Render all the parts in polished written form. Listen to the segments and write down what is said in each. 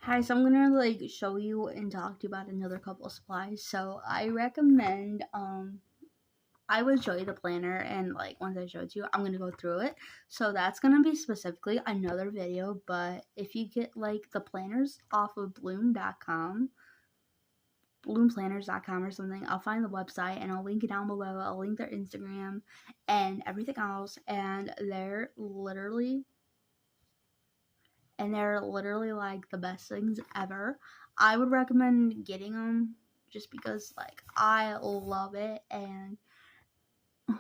Hi, so I'm gonna show you and talk to you about another couple of supplies. So I recommend I would show you the planner, and once I show it to you, I'm gonna go through it. So that's gonna be specifically another video, but if you get the planners off of bloom.com, bloomplanners.com or something, I'll find the website and I'll link it down below. I'll link their Instagram and everything else, and they're literally like the best things ever. I would recommend getting them just because I love it. And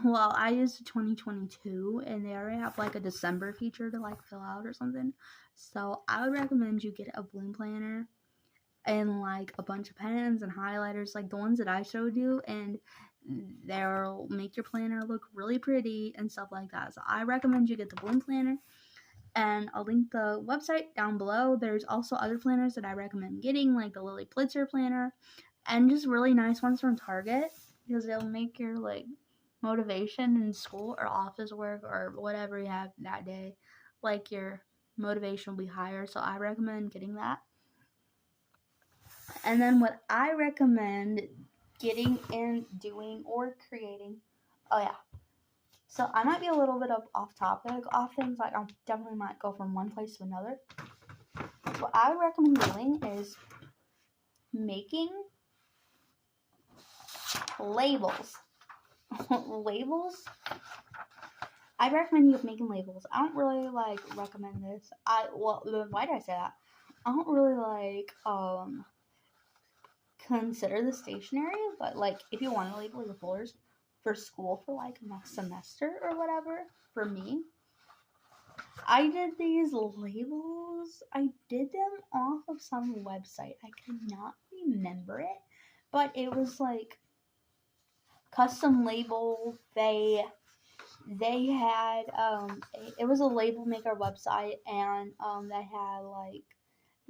well, I used 2022 and they already have a December feature to fill out or something. So I would recommend you get a Bloom planner and a bunch of pens and highlighters like the ones that I showed you, and they'll make your planner look really pretty and stuff like that. So I recommend you get the Bloom planner, and I'll link the website down below. There's also other planners that I recommend getting, like the Lily Plitzer planner, and just really nice ones from Target, because they'll make your motivation in school or office work or whatever you have that day, your motivation will be higher. So I recommend getting that. And then what I recommend getting and doing or creating, oh yeah, so I might be a little bit off topic off things. I definitely might go from one place to another. What I would recommend doing is making labels. Labels? I recommend you making labels. I don't really recommend this. Why did I say that? I don't really consider the stationery, but if you want to label your folders for school for next semester or whatever, for me, I did these labels. I did them off of some website. I cannot remember it, but it was custom label. They had it was a label maker website, and they had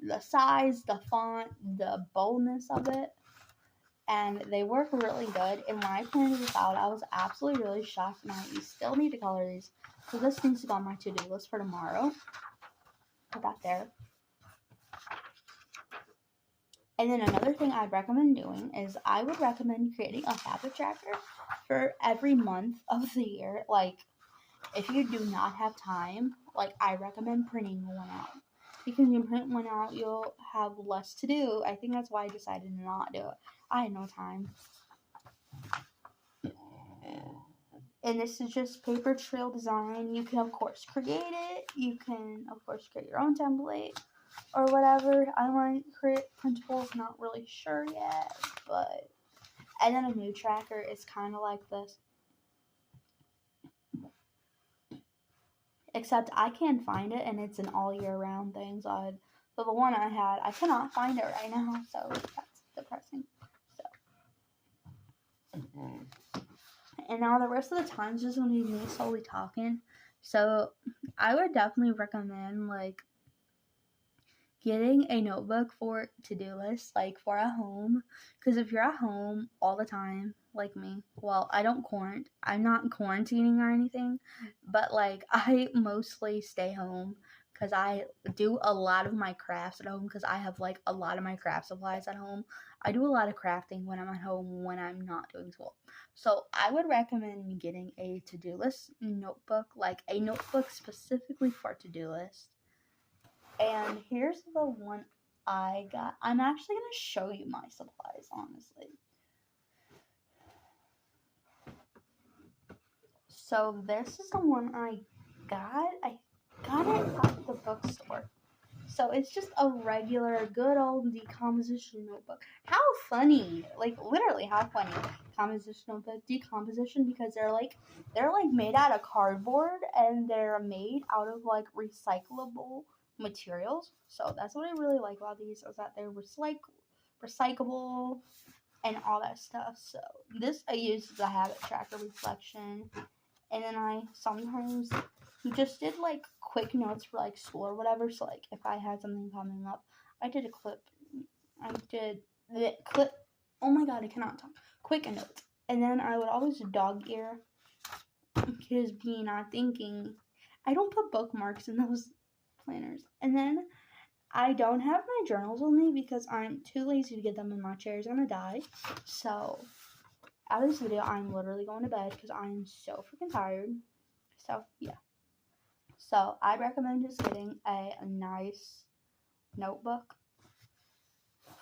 the size, the font, the boldness of it, and they work really good. And when I printed this out, I was absolutely really shocked, and I still need to color these. So this needs to go on my to-do list for tomorrow. Put that there. And then another thing I'd recommend doing is I would recommend creating a habit tracker for every month of the year. If you do not have time, I recommend printing one out. Because when you print one out, you'll have less to do. I think that's why I decided to not do it. I had no time. And this is just paper trail design. You can, of course, create it. You can, of course, create your own template or whatever. I might create printables, not really sure yet. But, and then a mood tracker is kind of like this. Except I can't find it, and it's an all year round thing. So the one I had, I cannot find it right now. So that's depressing. And now the rest of the time is just going to be me slowly talking. So I would definitely recommend getting a notebook for to-do list, for at home. Because if you're at home all the time, like me, well, I'm not quarantining or anything, but I mostly stay home because I do a lot of my crafts at home, because I have a lot of my craft supplies at home. I do a lot of crafting when I'm at home when I'm not doing school. So I would recommend getting a to-do list notebook, a notebook specifically for to-do list. And here's the one I got. I'm actually going to show you my supplies, honestly. So this is the one I got. I got it at the bookstore. So it's just a regular, good old decomposition notebook. How funny! Literally, how funny! Composition notebook, decomposition, because they're made out of cardboard, and they're made out of recyclable materials. So that's what I really like about these, is that they're recyclable and all that stuff. So this I use as a habit tracker reflection, and then I sometimes just did quick notes for school or whatever. So if I had something coming up, I did the clip. Oh my god, I cannot talk. Quick notes, and then I would always dog ear, because me not thinking, I don't put bookmarks in those planners. And then I don't have my journals with me because I'm too lazy to get them and my chair is gonna die. So, out of this video, I'm literally going to bed because I'm so freaking tired. So, yeah. So, I'd recommend just getting a nice notebook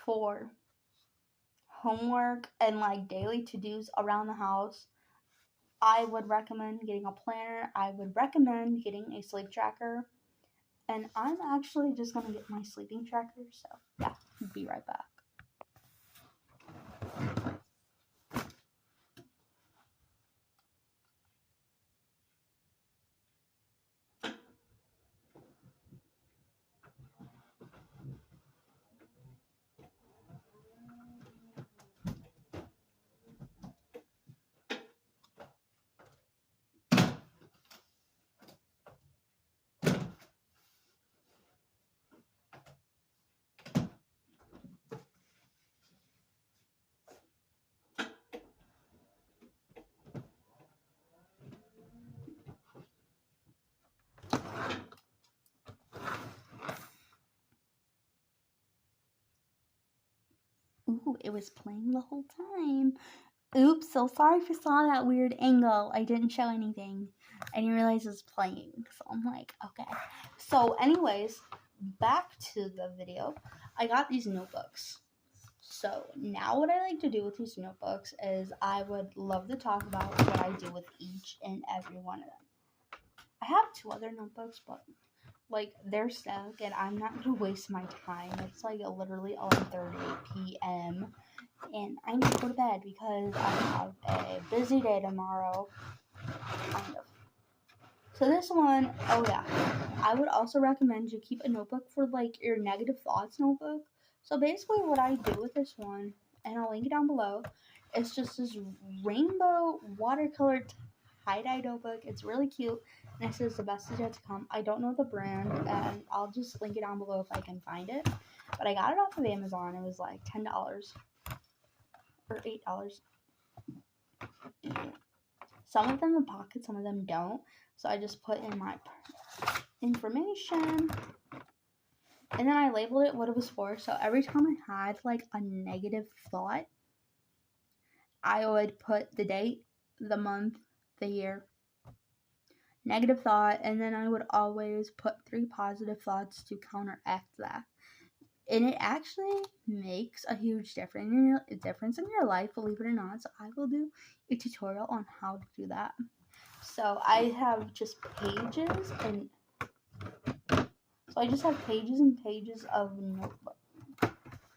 for homework and like daily to-dos around the house. I would recommend getting a planner. I would recommend getting a sleep tracker. And I'm actually just gonna get my sleeping tracker. So, yeah, be right back. Ooh, it was playing the whole time. Oops, so sorry if you saw that weird angle. I didn't show anything. I didn't realize it was playing. So I'm like, okay. So anyways, back to the video. I got these notebooks. So now what I like to do with these notebooks is I would love to talk about what I do with each and every one of them. I have 2 other notebooks, but like they're stuck and I'm not gonna waste my time. It's like literally 11:30 p.m. and I need to go to bed because I have a busy day tomorrow. Kind of. So this one, oh yeah, I would also recommend you keep a notebook for like your negative thoughts notebook. So basically what I do with this one, and I'll link it down below, it's just this rainbow watercolor tie-dye notebook. It's really cute, and it says the best is yet to come. I don't know the brand, and I'll just link it down below if I can find it. But I got it off of Amazon. It was like $10 or $8. Some of them have pockets, some of them don't. So I just put in my information, and then I labeled it what it was for. So every time I had like a negative thought, I would put the date, the month, the year, negative thought, and then I would always put 3 positive thoughts to counteract that. And it actually makes a huge difference in your life, believe it or not. So I will do a tutorial on how to do that. So I have just pages and pages and pages of notebook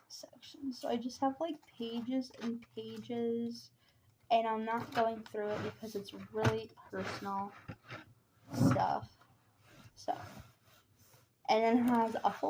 sections. So I just have like pages and pages, and I'm not going through it because it's really personal stuff. So, and then it has a folder